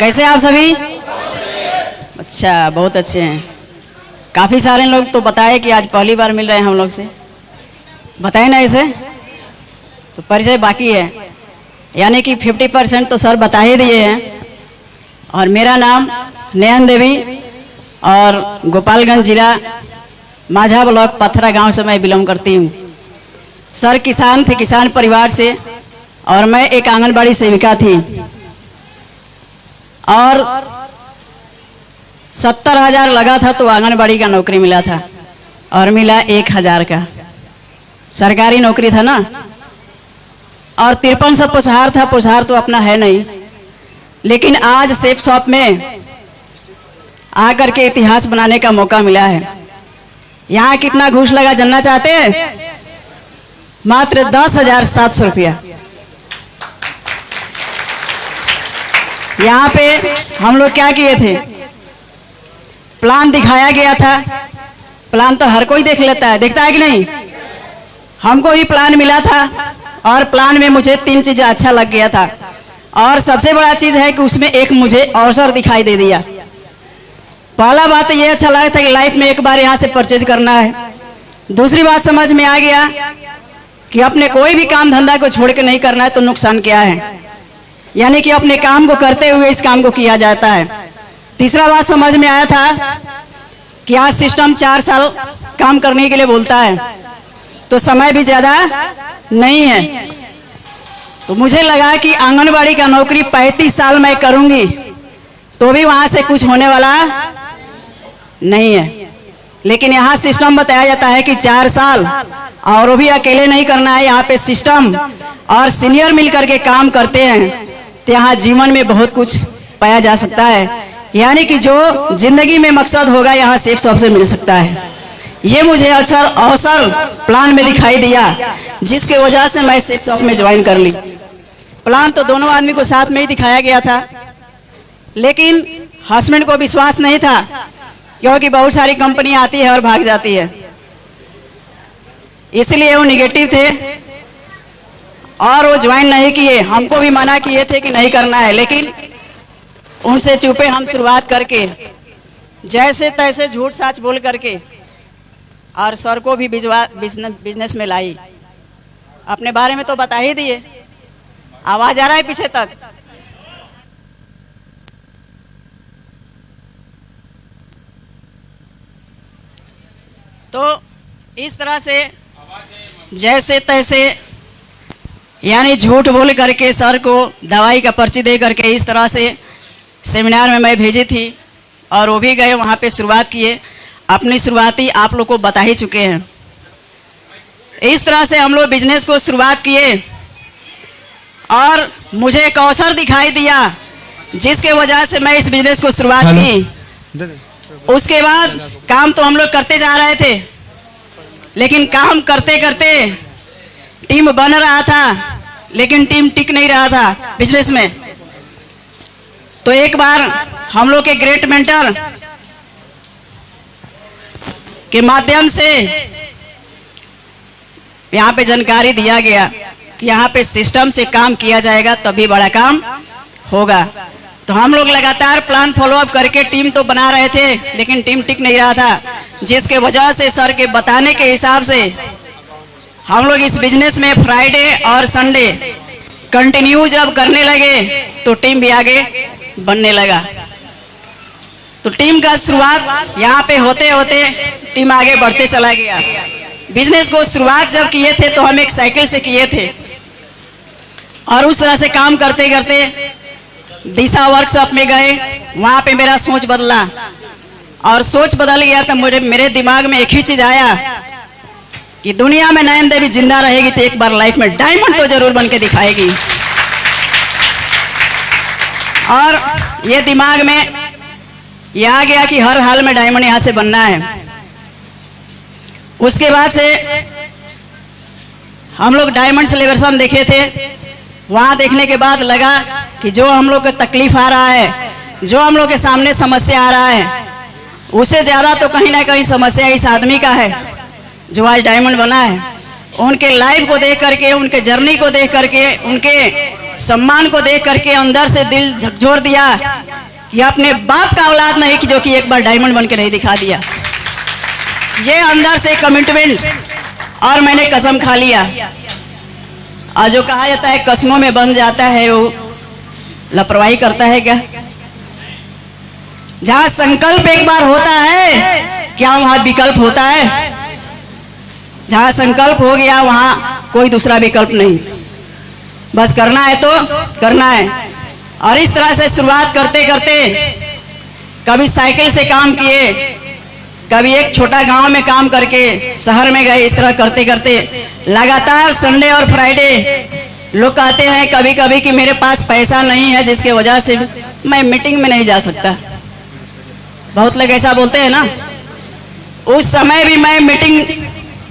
कैसे आप सभी? अच्छा, बहुत अच्छे हैं। काफ़ी सारे लोग तो बताए कि आज पहली बार मिल रहे हैं हम लोग से। बताए ना इसे, तो परिचय बाकी है, यानी कि 50% तो सर बता ही दिए हैं। और मेरा नाम नयन देवी और गोपालगंज जिला माझा ब्लॉक पथरा गांव से मैं बिलोंग करती हूँ। सर किसान थे, किसान परिवार से, और मैं एक आंगनबाड़ी सेविका थी। और 70,000 लगा था तो आंगनबाड़ी का नौकरी मिला था, और मिला 1,000 का। सरकारी नौकरी था ना। और 5300 पुसहार था। पुसहार तो अपना है नहीं, लेकिन आज सेप शॉप में आकर के इतिहास बनाने का मौका मिला है। यहाँ कितना घूस लगा जानना चाहते हैं? मात्र 10,700 रुपया। यहाँ पे हम लोग क्या किए थे? प्लान दिखाया गया था। प्लान तो हर कोई देख लेता है, देखता है कि नहीं? हमको भी प्लान मिला था, और प्लान में मुझे 3 चीजें अच्छा लग गया था। और सबसे बड़ा चीज है कि उसमें एक मुझे अवसर दिखाई दे दिया। पहला बात तो ये अच्छा लगा था कि लाइफ में एक बार यहाँ से परचेज करना है। दूसरी बात समझ में आ गया कि अपने कोई भी काम धंधा को छोड़ के नहीं करना है तो नुकसान क्या है, यानी कि अपने काम को करते हुए इस काम को किया जाता है। तीसरा बात समझ में आया था कि यहाँ सिस्टम 4 साल काम करने के लिए बोलता है, तो समय भी ज्यादा नहीं है। तो मुझे लगा कि आंगनबाड़ी का नौकरी 35 साल मैं करूंगी तो भी वहां से कुछ होने वाला नहीं है। लेकिन यहाँ सिस्टम बताया जाता है कि 4 साल, और वो भी अकेले नहीं करना है। यहाँ पे सिस्टम और सीनियर मिलकर के काम करते हैं, तो यहाँ जीवन में बहुत कुछ पाया जा सकता है। यानी कि जो जिंदगी में मकसद होगा यहाँ सेप शॉप से मिल सकता है। ये मुझे अवसर प्लान में दिखाई दिया, जिसके वजह से मैं सेप शॉप में ज्वाइन कर ली। प्लान तो दोनों आदमी को साथ में ही दिखाया गया था, लेकिन हस्बैंड को विश्वास नहीं था, क्योंकि बहुत सारी कंपनी आती है और भाग जाती है, इसलिए वो निगेटिव थे और वो ज्वाइन नहीं किए। हमको भी मना किए थे कि नहीं करना है, लेकिन उनसे चुपे हम शुरुआत करके जैसे तैसे झूठ साच बोल करके और सर को भी बिजनेस में लाई। अपने बारे में तो बता ही दिए। आवाज आ रहा है पीछे तक? तो इस तरह से जैसे तैसे, यानी झूठ बोल करके सर को दवाई का पर्ची दे करके इस तरह से सेमिनार में मैं भेजी थी, और वो भी गए वहाँ पे शुरुआत किए। अपनी शुरुआती आप लोग को बता ही चुके हैं। इस तरह से हम लोग बिजनेस को शुरुआत किए, और मुझे एक अवसर दिखाई दिया, जिसके वजह से मैं इस बिजनेस को शुरुआत की। उसके बाद काम तो हम लोग करते जा रहे थे, लेकिन काम करते करते टीम बन रहा था, लेकिन टीम टिक नहीं रहा था बिजनेस में। तो एक बार हम लोग के ग्रेट मेंटर के माध्यम से यहाँ पे जानकारी दिया गया कि यहाँ पे सिस्टम से काम किया जाएगा तभी बड़ा काम होगा। तो हम लोग लगातार प्लान फॉलोअप करके टीम तो बना रहे थे, लेकिन टीम टिक नहीं रहा था, जिसके वजह से सर के बताने के हिसाब से हम लोग इस बिजनेस में फ्राइडे और संडे कंटिन्यू जब करने लगे तो टीम भी आगे बनने लगा। तो टीम का शुरुआत यहाँ पे होते होते टीम आगे बढ़ते चला गया। बिजनेस को शुरुआत जब किए थे तो हम एक साइकिल से किए थे, और उस तरह से काम करते करते दिशा वर्कशॉप में गए। वहाँ पे मेरा सोच बदला, और सोच बदल गया तो मेरे दिमाग में एक ही चीज आया कि दुनिया में नयन देवी जिंदा रहेगी तो एक बार लाइफ में डायमंड तो जरूर बन के दिखाएगी। और ये दिमाग में ये आ गया कि हर हाल में डायमंड यहाँ से बनना है। उसके बाद से हम लोग डायमंड सेलिब्रेशन देखे थे। वहाँ देखने के बाद लगा कि जो हम लोग को तकलीफ आ रहा है, जो हम लोग के सामने समस्या आ रहा है, उससे ज़्यादा तो कहीं ना कहीं समस्या इस आदमी का है जो आज डायमंड बना है। उनके लाइफ को देख करके, उनके जर्नी को देख करके, उनके सम्मान को देख करके अंदर से दिल झकझोर दिया कि अपने बाप का औलाद नहीं कि जो कि एक बार डायमंड बन के नहीं दिखा दिया। ये अंदर से कमिटमेंट, और मैंने कसम खा लिया। और जो कहा जाता है कसमों में बंध जाता है वो लापरवाही करता है क्या? जहां संकल्प एक बार होता है क्या वहां विकल्प होता है? जहां संकल्प हो गया वहां कोई दूसरा विकल्प नहीं, बस करना है तो करना है। और इस तरह से शुरुआत करते करते कभी साइकिल से काम किए, कभी एक छोटा गांव में काम करके शहर में गए। इस तरह करते करते लगातार संडे और फ्राइडे लोग कहते हैं कभी कभी कि मेरे पास पैसा नहीं है जिसके वजह से मैं मीटिंग में नहीं जा सकता। बहुत लोग ऐसा बोलते हैं ना। उस समय भी मैं मीटिंग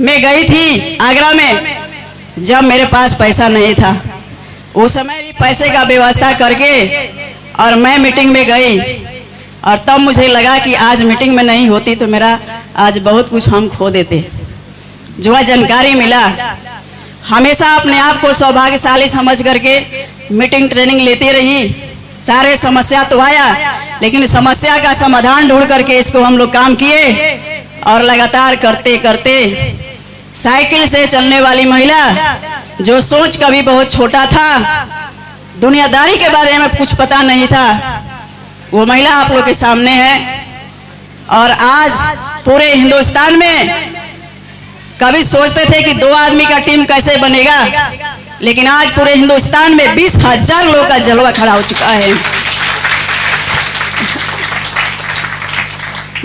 में गई थी आगरा में, जब मेरे पास पैसा नहीं था। उस समय भी पैसे का व्यवस्था करके और मैं मीटिंग में गई, और तब मुझे लगा कि आज मीटिंग में नहीं होती तो मेरा आज बहुत कुछ हम खो देते। जो है जानकारी मिला। हमेशा अपने आप को सौभाग्यशाली समझ करके मीटिंग ट्रेनिंग लेती रही। सारे समस्या तो आया, लेकिन समस्या का समाधान ढूंढ करके इसको हम लोग काम किए, और लगातार करते करते साइकिल से चलने वाली महिला, जो सोच कभी बहुत छोटा था, दुनियादारी के बारे में कुछ पता नहीं था, वो महिला आप लोग के सामने है। और आज पूरे हिंदुस्तान में कभी सोचते थे कि 2 आदमी का टीम कैसे बनेगा, लेकिन आज पूरे हिंदुस्तान में 20,000 लोगों का जलवा खड़ा हो चुका है।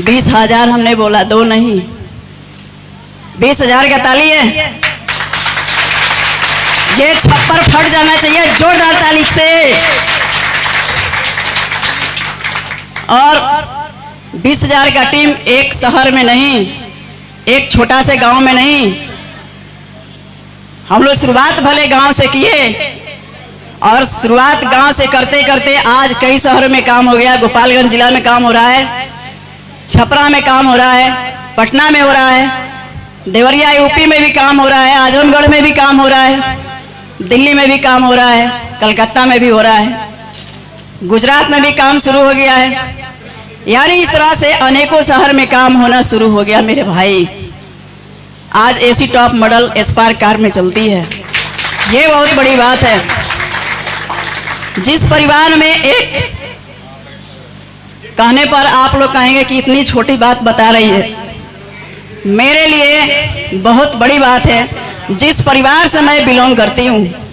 20,000 हमने बोला, 2 नहीं, 20,000 का ताली है। ये छप्पर फट जाना चाहिए जोरदार ताली से। और 20,000 का टीम एक शहर में नहीं, एक छोटा से गांव में नहीं। हम लोग शुरुआत भले गांव से किए, और शुरुआत गांव से करते करते आज कई शहरों में काम हो गया। गोपालगंज जिला में काम हो रहा है, छपरा में काम हो रहा है, पटना में हो रहा है, देवरिया यूपी में भी काम हो रहा है, आजमगढ़ में भी काम हो रहा है, दिल्ली में भी काम हो रहा है, कलकत्ता में भी हो रहा है, गुजरात में भी काम शुरू हो गया है। यानी इस तरह से अनेकों शहर में काम होना शुरू हो गया मेरे भाई। आज AC top model spark car में चलती है। ये बहुत बड़ी बात है। जिस परिवार में एक, कहने पर आप लोग कहेंगे कि इतनी छोटी बात बता रही है, मेरे लिए बहुत बड़ी बात है। जिस परिवार से मैं बिलोंग करती हूँ,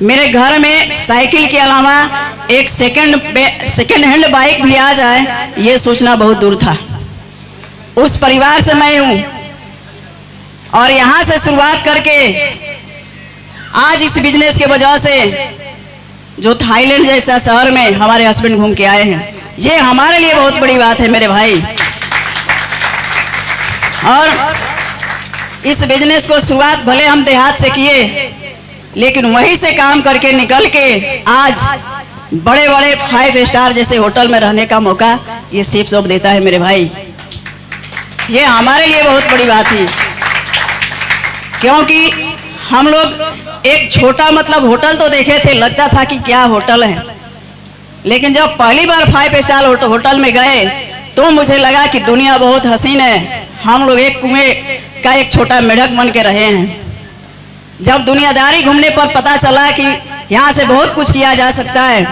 मेरे घर में साइकिल के अलावा एक सेकंड हैंड बाइक भी आ जाए, ये सोचना बहुत दूर था। उस परिवार से मैं हूँ, और यहाँ से शुरुआत करके आज इस बिजनेस के वजह से जो थाईलैंड जैसा शहर में हमारे हस्बैंड घूम के आए हैं, ये हमारे लिए बहुत बड़ी बात है मेरे भाई। और इस बिजनेस को शुरुआत भले हम देहात से किए, लेकिन वहीं से काम करके निकल के आज बड़े बड़े 5 स्टार जैसे होटल में रहने का मौका ये सेफ शॉप देता है मेरे भाई। ये हमारे लिए बहुत बड़ी बात है, क्योंकि हम लोग एक छोटा मतलब होटल तो देखे थे, लगता था कि क्या होटल है, लेकिन जब पहली बार 5 स्टार होटल में गए तो मुझे लगा कि दुनिया बहुत हसीन है। हम लोग एक कुएं का एक छोटा मेढक बन के रहे हैं। जब दुनियादारी घूमने पर पता चला कि यहाँ से बहुत कुछ किया जा सकता है,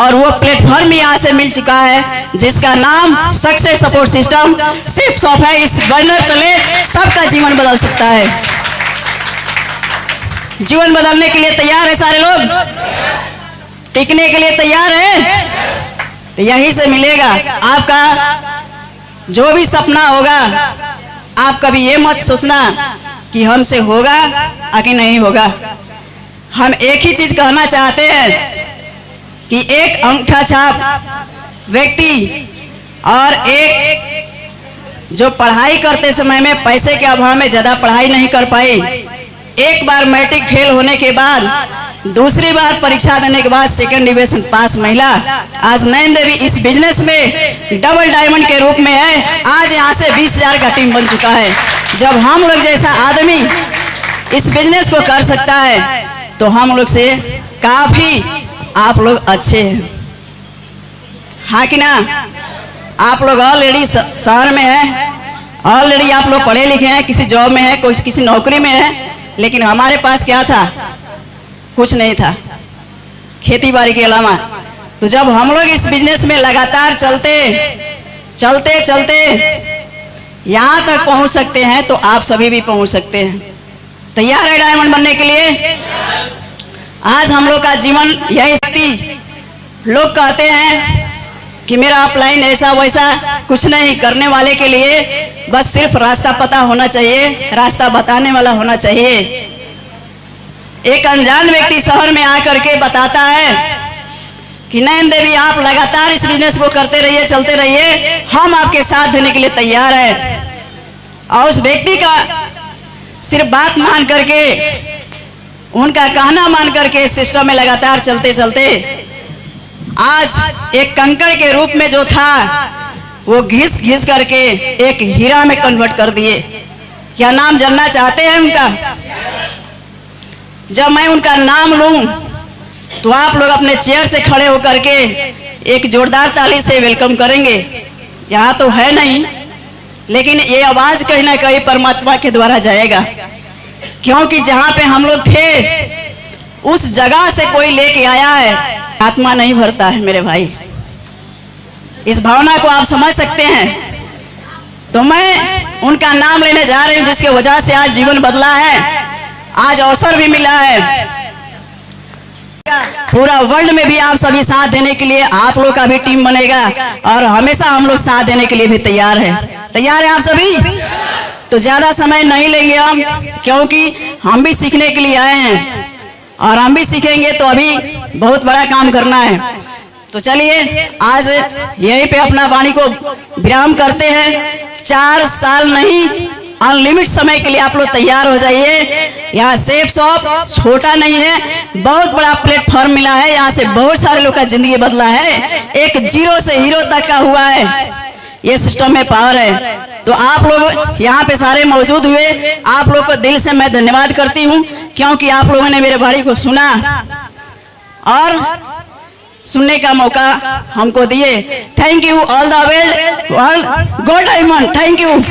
और वो प्लेटफॉर्म यहाँ से मिल चुका है जिसका नाम success support system safe shop है। इस बैनर तले सबका जीवन बदल सकता है। जीवन बदलने के लिए तैयार है सारे लोग? टिकने के लिए तैयार है? तो यहीं से मिलेगा आपका जो भी सपना होगा। आप कभी ये मत सोचना कि हमसे होगा कि नहीं होगा। हम एक ही चीज कहना चाहते हैं कि एक अंगूठा छाप व्यक्ति और एक जो पढ़ाई करते समय में पैसे के अभाव में ज्यादा पढ़ाई नहीं कर पाई, एक बार मैट्रिक फेल होने के बाद दूसरी बार परीक्षा देने के बाद सेकंड डिवीजन पास महिला आज नयन देवी इस बिजनेस में डबल डायमंड के रूप में है। आज यहाँ से 20,000 का टीम बन चुका है। जब हम लोग जैसा आदमी इस बिजनेस को कर सकता है तो हम लोग से काफी आप लोग अच्छे हैं, हाँ कि ना। आप लोग ऑलरेडी शहर में हैं, ऑलरेडी आप लोग पढ़े लिखे हैं, किसी जॉब में है, कोई किसी नौकरी में है, लेकिन हमारे पास क्या था? कुछ नहीं था खेती बाड़ी के अलावा। तो जब हम लोग इस बिजनेस में लगातार चलते चलते चलते यहाँ तक पहुँच सकते हैं, तो आप सभी भी पहुँच सकते हैं। तैयार है डायमंड बनने के लिए? आज हम लोग का जीवन यही स्थिति। लोग कहते हैं कि मेरा अपलाइन ऐसा वैसा, कुछ नहीं। करने वाले के लिए बस सिर्फ रास्ता पता होना चाहिए, रास्ता बताने वाला होना चाहिए। एक अनजान व्यक्ति शहर में आकर के बताता है कि नयन देवी आप लगातार इस बिजनेस को करते रहिए, चलते रहिए, हम आपके साथ देने के लिए तैयार हैं। और उस व्यक्ति का सिर्फ बात मान करके, उनका कहना मान करके सिस्टम में लगातार चलते चलते आज एक कंकड़ के रूप में जो था वो घिस घिस करके एक हीरा में कन्वर्ट कर दिए। क्या नाम जानना चाहते हैं उनका? जब मैं उनका नाम लूं तो आप लोग अपने चेयर से खड़े होकर के एक जोरदार ताली से वेलकम करेंगे। यहाँ तो है नहीं, लेकिन ये आवाज कहीं ना कहीं परमात्मा के द्वारा जाएगा, क्योंकि जहाँ पे हम लोग थे उस जगह से कोई लेके आया है। आत्मा नहीं भरता है मेरे भाई, इस भावना को आप समझ सकते हैं। तो मैं उनका नाम लेने जा रही हूँ, जिसकी वजह से आज जीवन बदला है, आज अवसर भी मिला है। पूरा वर्ल्ड में भी आप सभी साथ देने के लिए आप लोग का भी टीम बनेगा, और हमेशा हम लोग साथ देने के लिए भी तैयार है। तैयार है आप सभी? तो ज्यादा समय नहीं लेंगे हम, क्योंकि हम भी सीखने के लिए आए हैं, और हम भी सीखेंगे तो अभी बहुत बड़ा काम करना है। तो चलिए आज यहीं पे अपना वाणी को विराम करते हैं। 4 साल नहीं, अनलिमिट समय के लिए आप लोग तैयार हो जाइए। यहाँ सेफ शॉप छोटा नहीं है, बहुत बड़ा प्लेटफॉर्म मिला है। यहाँ से बहुत सारे लोग का जिंदगी बदला है, एक जीरो से हीरो तक का हुआ है। ये सिस्टम में पावर है। तो आप लोग यहाँ पे सारे मौजूद हुए, आप लोग को दिल से मैं धन्यवाद करती हूँ, क्योंकि आप लोगों ने मेरे वाणी को सुना और सुनने का मौका हमको दिए। Thank you all the world, go diamond, thank you.